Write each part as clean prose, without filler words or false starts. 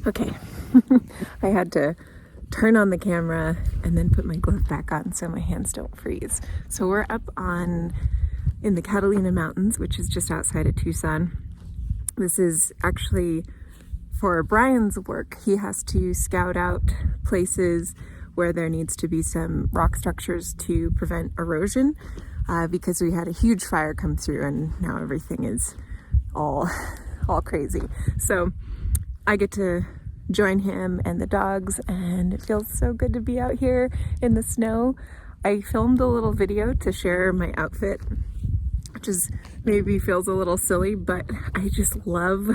Okay, I had to turn on the camera and then put my glove back on so my hands don't freeze. So we're up in the Catalina Mountains, which is just outside of Tucson. This is actually for Brian's work. He has to scout out places where there needs to be some rock structures to prevent erosion because we had a huge fire come through and now everything is all crazy. So I get to join him and the dogs, and it feels so good to be out here in the snow. I filmed a little video to share my outfit, which is maybe feels a little silly, but I just love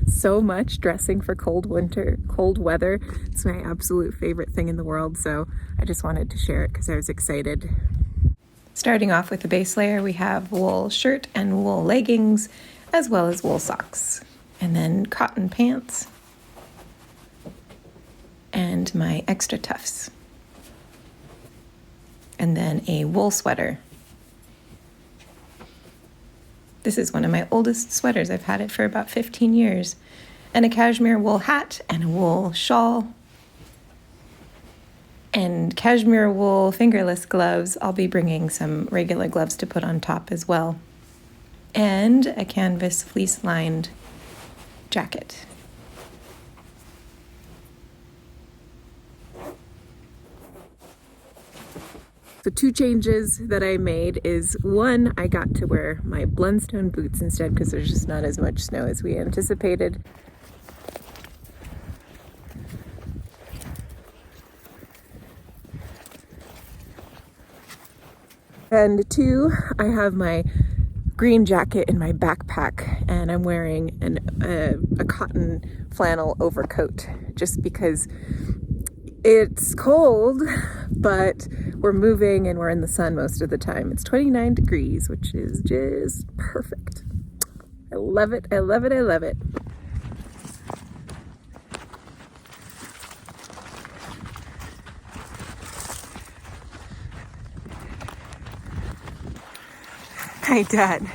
so much dressing for cold weather. It's my absolute favorite thing in the world, so I just wanted to share it because I was excited. Starting off with the base layer, we have wool shirt and wool leggings, as well as wool socks, and then cotton pants, and my extra tufts, and then a wool sweater. This is one of my oldest sweaters. I've had it for about 15 years. And a cashmere wool hat and a wool shawl. And cashmere wool fingerless gloves. I'll be bringing some regular gloves to put on top as well. And a canvas fleece lined jacket. The two changes that I made is, one, I got to wear my Blundstone boots instead because there's just not as much snow as we anticipated. And two, I have my green jacket in my backpack and I'm wearing a cotton flannel overcoat just because it's cold, but we're moving and we're in the sun most of the time. It's 29 degrees, which is just perfect. I love it, I love it, I love it. Hi, Dad.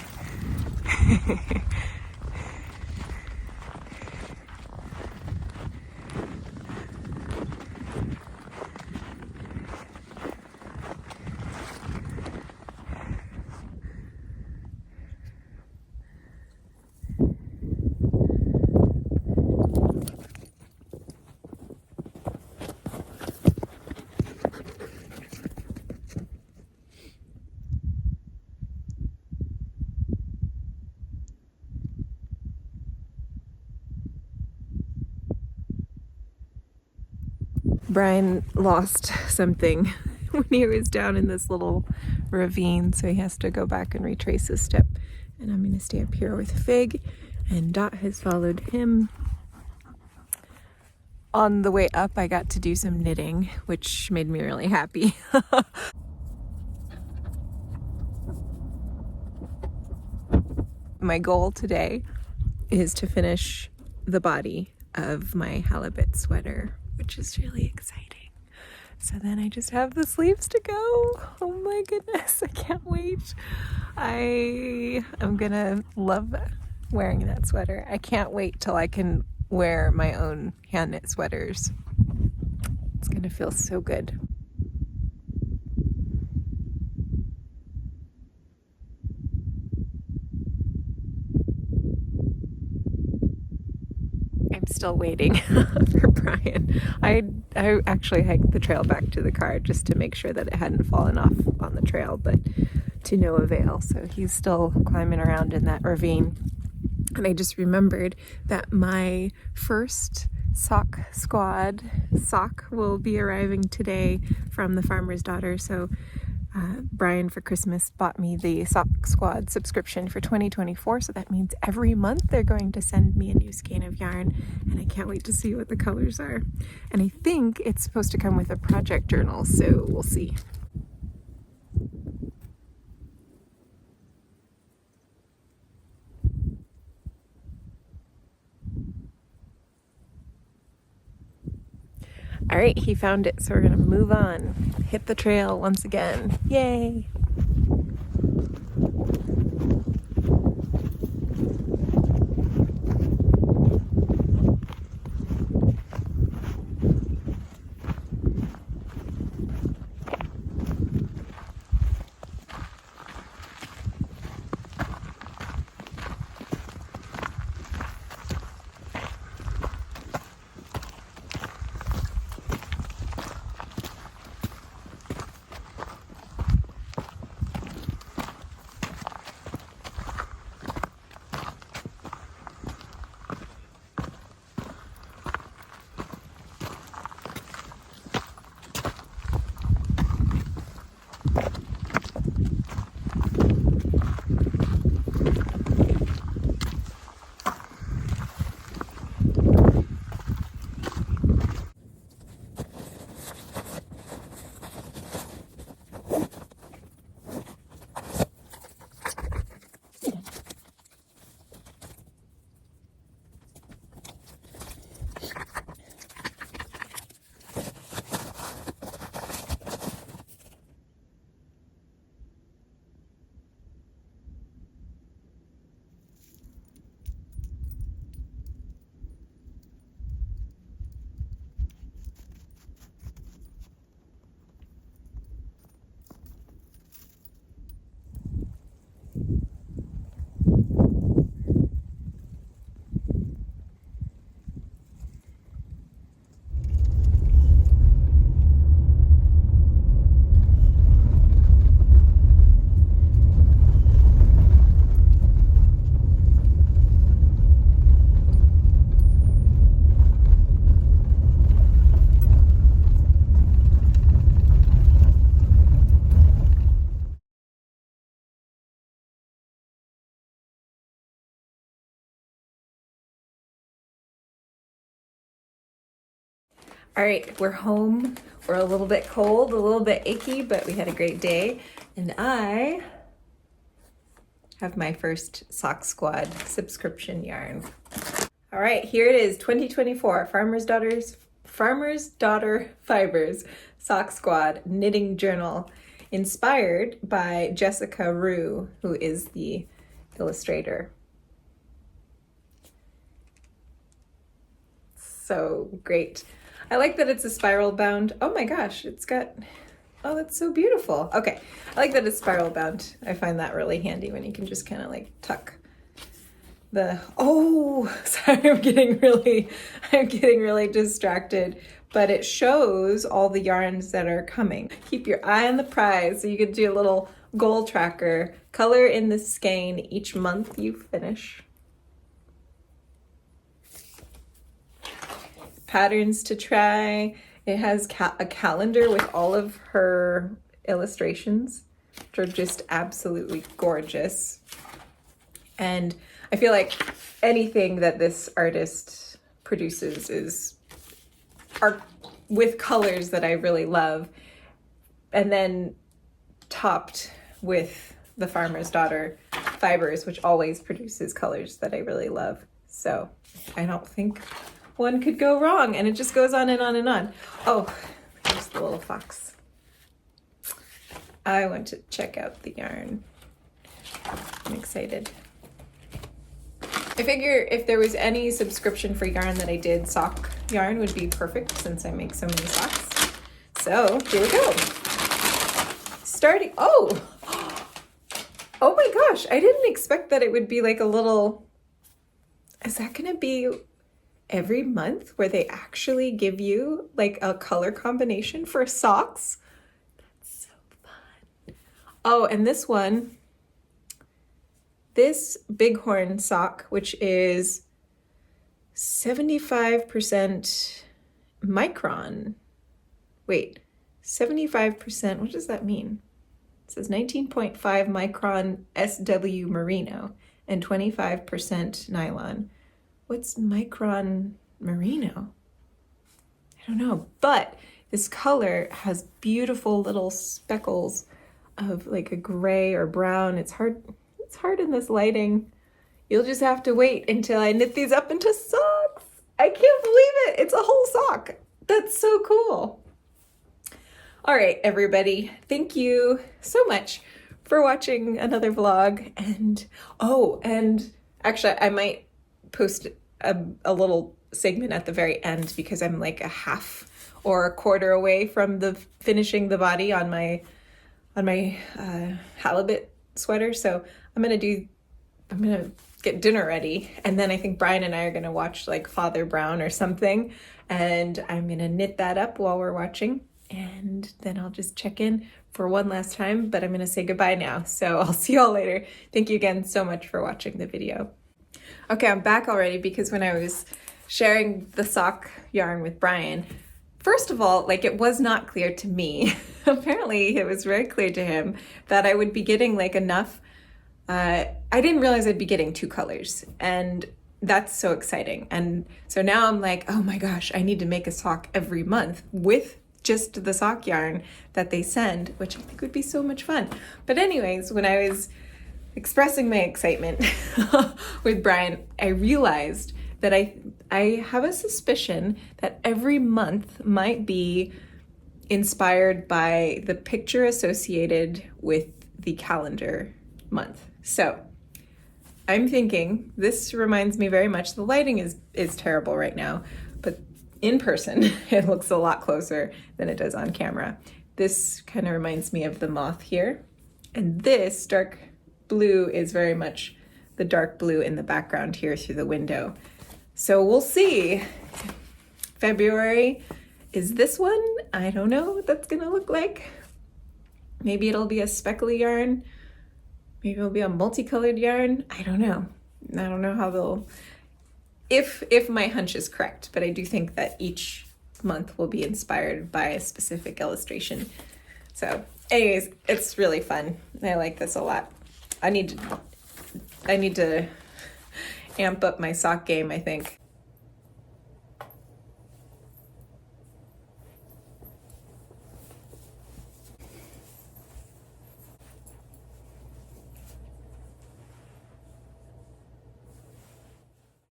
Brian lost something when he was down in this little ravine, so he has to go back and retrace his step. And I'm gonna stay up here with Fig, and Dot has followed him. On the way up, I got to do some knitting, which made me really happy. My goal today is to finish the body of my halibut sweater, which is really exciting. So then I just have the sleeves to go. Oh my goodness, I can't wait. I am gonna love wearing that sweater. I can't wait till I can wear my own hand knit sweaters. It's gonna feel so good. I'm still waiting for Brian. I actually hiked the trail back to the car just to make sure that it hadn't fallen off on the trail, but to no avail. So he's still climbing around in that ravine. And I just remembered that my first sock squad sock will be arriving today from the Farmer's Daughter. So Brian for Christmas bought me the Sock Squad subscription for 2024, so that means every month they're going to send me a new skein of yarn, and I can't wait to see what the colors are. And I think it's supposed to come with a project journal, so we'll see. All right, he found it, so we're gonna move on. Hit the trail once again. Yay! All right, we're home. We're a little bit cold, a little bit achy, but we had a great day. And I have my first Sock Squad subscription yarn. All right, here it is, 2024 Farmer's Daughter Fibers Sock Squad Knitting Journal, inspired by Jessica Rue, who is the illustrator. So great. I like that it's a spiral bound. Oh my gosh, it's got, oh, that's so beautiful. Okay, I like that it's spiral bound. I find that really handy when you can just kind of like tuck the, oh, sorry, I'm getting really distracted, but it shows all the yarns that are coming. Keep your eye on the prize. So you could do a little goal tracker, color in the skein each month you finish. Patterns to try. It has a calendar with all of her illustrations, which are just absolutely gorgeous. And I feel like anything that this artist produces are with colors that I really love, and then topped with the Farmer's Daughter Fibers, which always produces colors that I really love. So I don't think one could go wrong, and it just goes on and on and on. Oh, there's the little fox. I want to check out the yarn. I'm excited. I figure if there was any subscription for yarn that I did, sock yarn would be perfect since I make so many socks. So here we go. Starting, oh my gosh, I didn't expect that it would be like a little, is that gonna be every month where they actually give you like a color combination for socks? That's so fun. Oh, and this one, this Bighorn sock, which is 75% micron. Wait, 75%, what does that mean? It says 19.5 micron SW merino and 25% nylon. What's micron merino? I don't know, but this color has beautiful little speckles of like a gray or brown. It's hard in this lighting. You'll just have to wait until I knit these up into socks. I can't believe it. It's a whole sock. That's so cool. All right, everybody. Thank you so much for watching another vlog. And actually I might post a little segment at the very end because I'm like a half or a quarter away from finishing the body on my halibut sweater. So I'm gonna get dinner ready, and then I think Brian and I are gonna watch like Father Brown or something, and I'm gonna knit that up while we're watching, and then I'll just check in for one last time, but I'm gonna say goodbye now. So I'll see y'all later. Thank you again so much for watching the video. Okay, I'm back already because when I was sharing the sock yarn with Brian, first of all, like it was not clear to me. Apparently it was very clear to him that I would be getting like enough. I didn't realize I'd be getting 2 colors, and that's so exciting. And so now I'm like, oh my gosh, I need to make a sock every month with just the sock yarn that they send, which I think would be so much fun. But anyways, when I was expressing my excitement with Brian, I realized that I have a suspicion that every month might be inspired by the picture associated with the calendar month. So I'm thinking, this reminds me very much, the lighting is terrible right now, but in person it looks a lot closer than it does on camera. This kind of reminds me of the moth here, and this dark blue is very much the dark blue in the background here through the window. So we'll see. February is this one. I don't know what that's gonna look like. Maybe it'll be a speckly yarn. Maybe it'll be a multicolored yarn. I don't know. I don't know how they'll, if my hunch is correct, but I do think that each month will be inspired by a specific illustration. So anyways, it's really fun. I like this a lot. I need to amp up my sock game, I think.